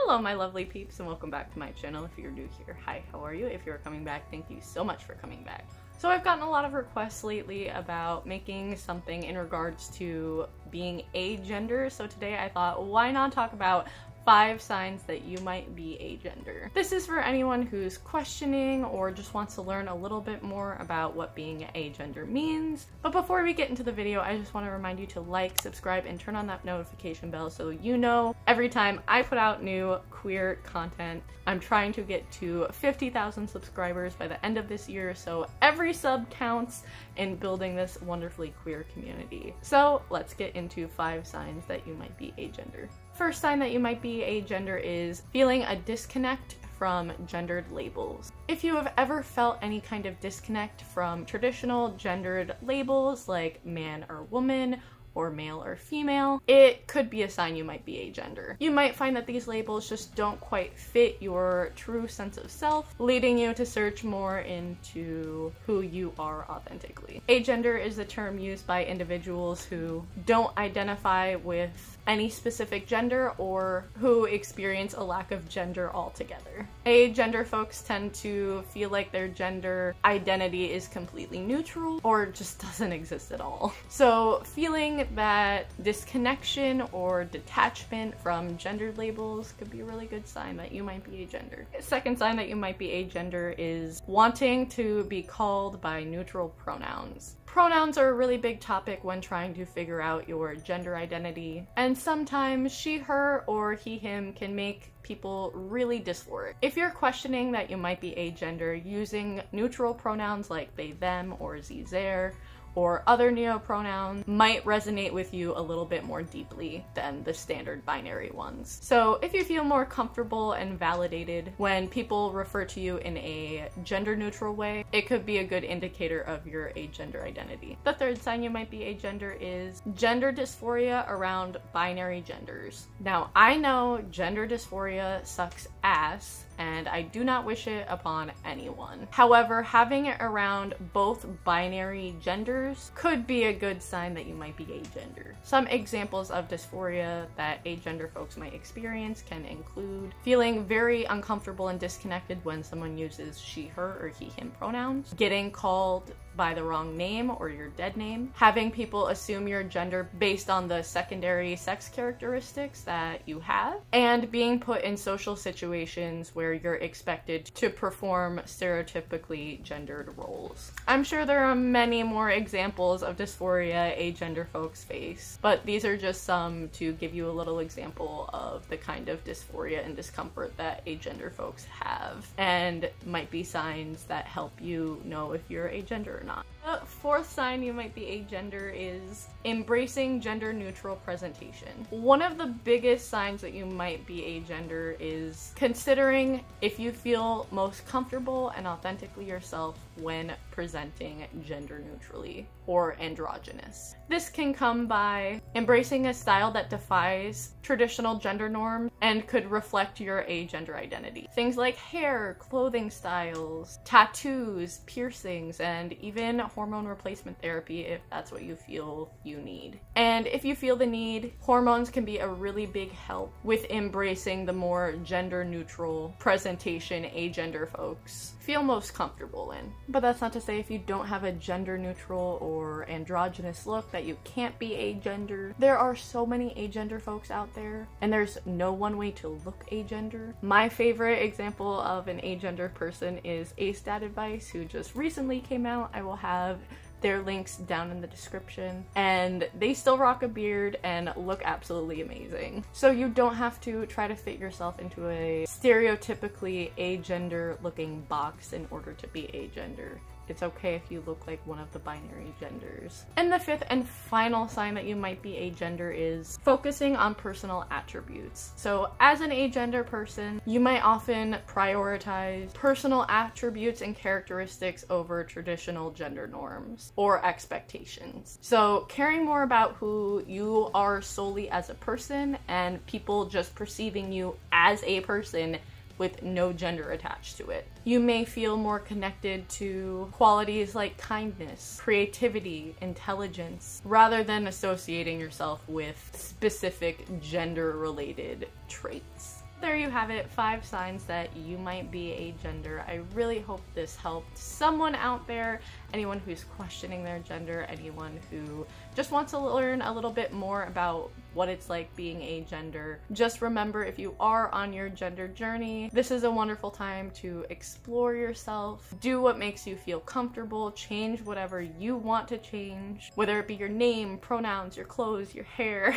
Hello my lovely peeps and welcome back to my channel. If you're new here, hi, how are you? If you're coming back, thank you so much for coming back. So I've gotten a lot of requests lately about making something in regards to being agender, so today I thought why not talk about 5 signs that you might be agender. This is for anyone who's questioning or just wants to learn a little bit more about what being agender means. But before we get into the video, I just want to remind you to like, subscribe, and turn on that notification bell so you know every time I put out new queer content. I'm trying to get to 50,000 subscribers by the end of this year, so every sub counts in building this wonderfully queer community. So let's get into 5 signs that you might be agender. First sign that you might be agender is feeling a disconnect from gendered labels. If you have ever felt any kind of disconnect from traditional gendered labels like man or woman, or male or female, it could be a sign you might be agender. You might find that these labels just don't quite fit your true sense of self, leading you to search more into who you are authentically. Agender is the term used by individuals who don't identify with any specific gender or who experience a lack of gender altogether. Agender folks tend to feel like their gender identity is completely neutral or just doesn't exist at all. So feeling that disconnection or detachment from gendered labels could be a really good sign that you might be agender. Second sign that you might be agender is wanting to be called by neutral pronouns. Pronouns are a really big topic when trying to figure out your gender identity, and sometimes she, her, or he, him can make people really dysphoric. If you're questioning that you might be agender, using neutral pronouns like they, them, or ze, their, or other neo-pronouns might resonate with you a little bit more deeply than the standard binary ones. So if you feel more comfortable and validated when people refer to you in a gender-neutral way, it could be a good indicator of your agender identity. The third sign you might be agender is gender dysphoria around binary genders. Now, I know gender dysphoria sucks ass, and I do not wish it upon anyone. However, having it around both binary genders could be a good sign that you might be agender. Some examples of dysphoria that agender folks might experience can include feeling very uncomfortable and disconnected when someone uses she, her, or he, him pronouns, getting called by the wrong name or your dead name, having people assume your gender based on the secondary sex characteristics that you have, and being put in social situations where you're expected to perform stereotypically gendered roles. I'm sure there are many more examples of dysphoria agender folks face, but these are just some to give you a little example of the kind of dysphoria and discomfort that agender folks have, and might be signs that help you know if you're agender or not. The fourth sign you might be agender is embracing gender neutral presentation. One of the biggest signs that you might be agender is considering if you feel most comfortable and authentically yourself when presenting gender neutrally or androgynous. This can come by embracing a style that defies traditional gender norms and could reflect your agender identity. Things like hair, clothing styles, tattoos, piercings, and even hormone replacement therapy if that's what you feel you need. And if you feel the need, hormones can be a really big help with embracing the more gender neutral presentation agender folks feel most comfortable in. But that's not to say if you don't have a gender neutral or androgynous look that you can't be agender. There are so many agender folks out there, and there's no one way to look agender. My favorite example of an agender person is Dad Advice, who just recently came out. I will have their links down in the description, and they still rock a beard and look absolutely amazing. So you don't have to try to fit yourself into a stereotypically agender looking box in order to be agender. It's okay if you look like one of the binary genders. And the fifth and final sign that you might be agender is focusing on personal attributes. So as an agender person, you might often prioritize personal attributes and characteristics over traditional gender norms or expectations. So caring more about who you are solely as a person and people just perceiving you as a person with no gender attached to it. You may feel more connected to qualities like kindness, creativity, intelligence, rather than associating yourself with specific gender-related traits. there you have it, 5 signs that you might be agender. I really hope this helped someone out there, anyone who's questioning their gender, anyone who just wants to learn a little bit more about what it's like being agender. Just remember, if you are on your gender journey, this is a wonderful time to explore yourself, do what makes you feel comfortable, change whatever you want to change, whether it be your name, pronouns, your clothes, your hair.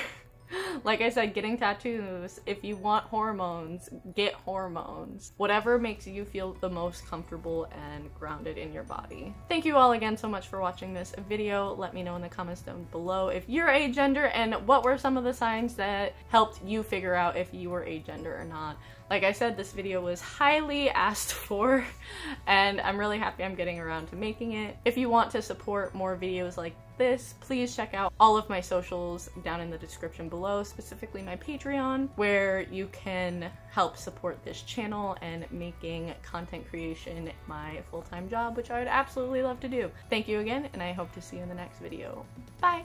Like I said, getting tattoos. If you want hormones, get hormones. Whatever makes you feel the most comfortable and grounded in your body. Thank you all again so much for watching this video. Let me know in the comments down below if you're agender and what were some of the signs that helped you figure out if you were agender or not. Like I said, this video was highly asked for, and I'm really happy I'm getting around to making it. If you want to support more videos like this, please check out all of my socials down in the description below, specifically my Patreon, where you can help support this channel and making content creation my full-time job, which I would absolutely love to do. Thank you again, and I hope to see you in the next video. Bye!